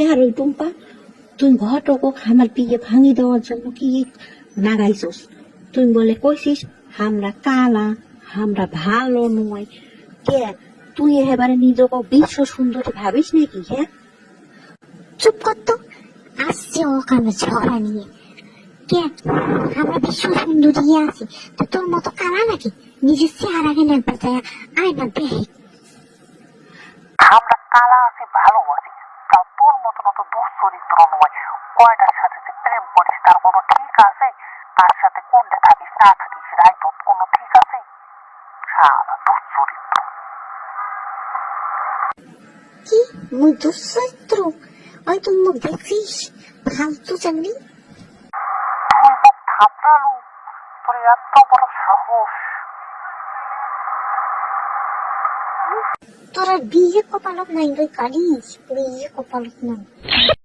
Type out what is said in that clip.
কে আর ওই টুম্পা, তুই ঘটক আমার বিয়ে ভাঙি দেওয়ার জন্য কি নাগাইছস? তুই বলে কইছিস আমরা কালা, আমরা ভালো নয়। কে তুই এবারে নিজকে বিশ্ব সুন্দরী ভাবিস নাকি? হ্যাঁ, চুপ করতো। আসছে ওখানে ঝগড়া নিয়ে। কে আমরা বিশ্ব সুন্দরী আছি, তো তোর মতো কালা নাকি? নিজের চেহারাকে না বাঁচায় আয়না দেখে। আমরা কালা আছি, ভালো আছি, তাও তোর মতন অত দুশ্চরিত্র নয়। কয়টার সাথে যে প্রেম করিস তার কোনো ঠিক আছে? কার সাথে কোনটা থাকিস না থাকিস রাই তোর কোনো ঠিক আছে? সারা দুশ্চরিত্র। কি মুই দুশ্চরিত্র? ওই তুই মুখ দেখছিস ফালতু চাকরি। তুই মুখ থাপড়ালু, তোর এত বড় সাহস! তোরা বিয়ে কপালত নাই রে কালিস, বিয়ে কপালত নাই।